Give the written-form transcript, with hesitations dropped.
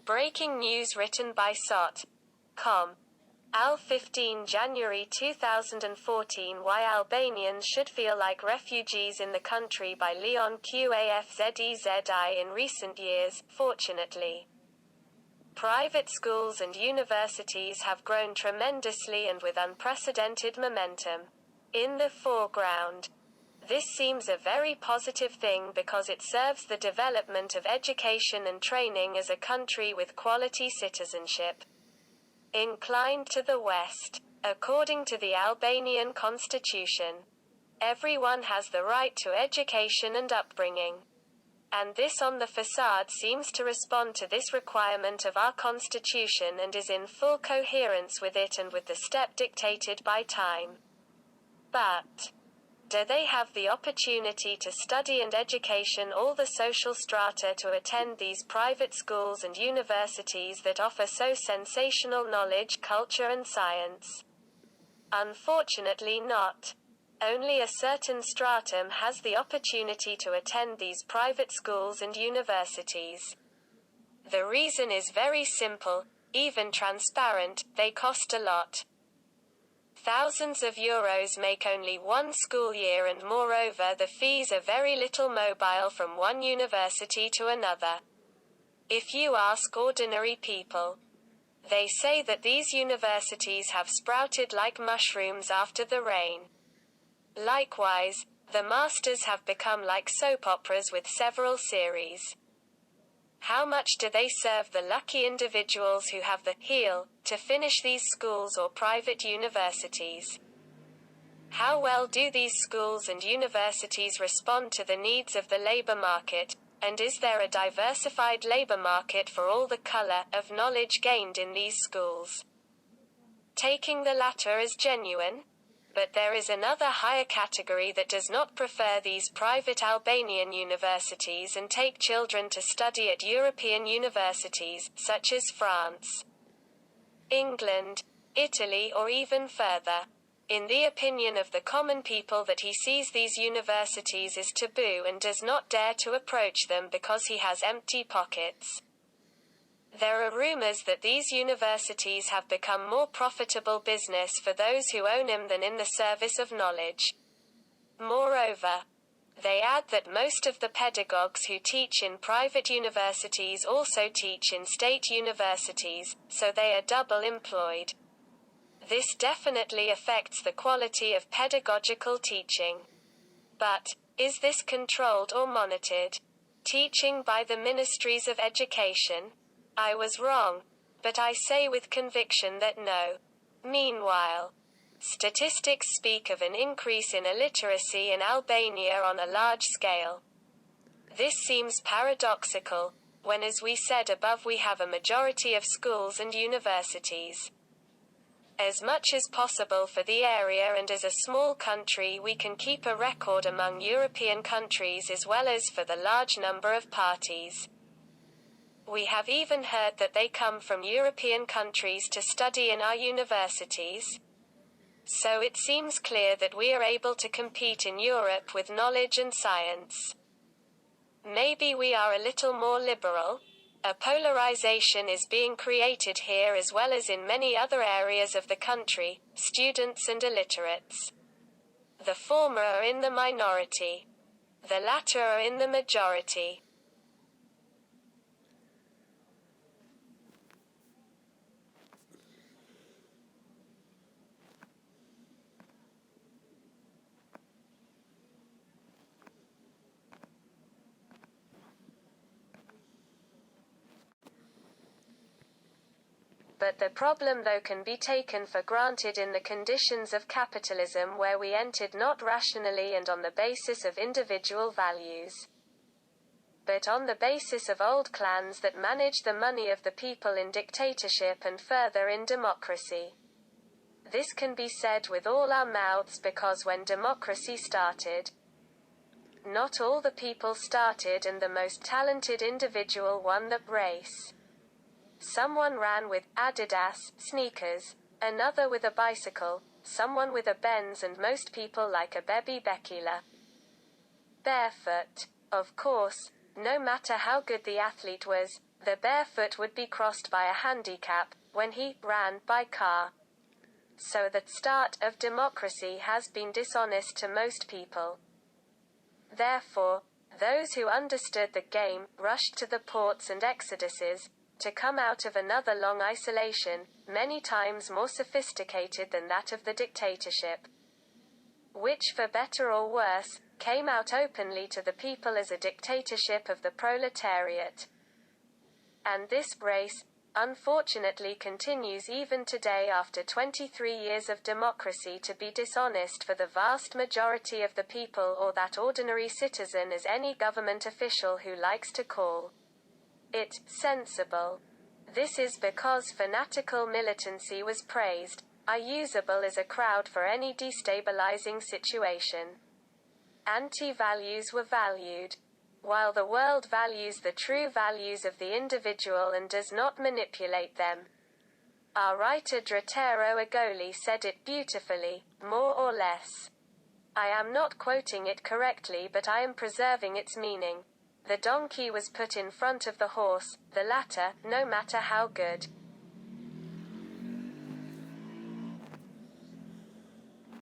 Breaking news written by Sot.com. Al-15 January 2014 Why Albanians Should Feel Like Refugees in the Country by L.Qafzezi. In recent years, fortunately, private schools and universities have grown tremendously and with unprecedented momentum. In the foreground, this seems a very positive thing because it serves the development of education and training as a country with quality citizenship. Inclined to the West. According to the Albanian constitution, everyone has the right to education and upbringing. And this on the facade seems to respond to this requirement of our constitution and is in full coherence with it and with the step dictated by time. But do they have the opportunity to study and education all the social strata to attend these private schools and universities that offer so sensational knowledge, culture and science? Unfortunately not. Only a certain stratum has the opportunity to attend these private schools and universities. The reason is very simple, even transparent: they cost a lot. Thousands of euros make only one school year, and moreover the fees are very little mobile from one university to another. If you ask ordinary people, they say that these universities have sprouted like mushrooms after the rain. Likewise, the masters have become like soap operas with several series. How much do they serve the lucky individuals who have the heel to finish these schools or private universities? How well do these schools and universities respond to the needs of the labor market, and is there a diversified labor market for all the color of knowledge gained in these schools? Taking the latter as genuine, but there is another higher category that does not prefer these private Albanian universities and take children to study at European universities, such as France, England, Italy or even further. In the opinion of the common people that he sees these universities as taboo and does not dare to approach them because he has empty pockets. There are rumors that these universities have become more profitable business for those who own them than in the service of knowledge. Moreover, they add that most of the pedagogues who teach in private universities also teach in state universities, so they are double employed. This definitely affects the quality of pedagogical teaching. But, is this controlled or monitored? Teaching by the ministries of education? I was wrong, but I say with conviction that no. Meanwhile, statistics speak of an increase in illiteracy in Albania on a large scale. This seems paradoxical, when, as we said above, we have a majority of schools and universities. As much as possible for the area and as a small country we can keep a record among European countries as well as for the large number of parties. We have even heard that they come from European countries to study in our universities. So it seems clear that we are able to compete in Europe with knowledge and science. Maybe we are a little more liberal. A polarization is being created here as well as in many other areas of the country, students and illiterates. The former are in the minority. The latter are in the majority. But the problem though can be taken for granted in the conditions of capitalism where we entered not rationally and on the basis of individual values, but on the basis of old clans that manage the money of the people in dictatorship and further in democracy. This can be said with all our mouths because when democracy started, not all the people started and the most talented individual won the race. Someone ran with Adidas sneakers, another with a bicycle, someone with a Benz, and most people like a Baby Bekila. Barefoot. Of course, no matter how good the athlete was, the barefoot would be crossed by a handicap, when he ran by car. So the start of democracy has been dishonest to most people. Therefore, those who understood the game rushed to the ports and exoduses, to come out of another long isolation, many times more sophisticated than that of the dictatorship, which, for better or worse, came out openly to the people as a dictatorship of the proletariat. And this race, unfortunately, continues even today after 23 years of democracy to be dishonest for the vast majority of the people, or that ordinary citizen, as any government official who likes to call it sensible. This is because fanatical militancy was praised, usable as a crowd for any destabilizing situation. Anti-values were valued, while the world values the true values of the individual and does not manipulate them. Our writer Dratero Agoli said it beautifully, more or less. I am not quoting it correctly, but I am preserving its meaning. The donkey was put in front of the horse, the latter, no matter how good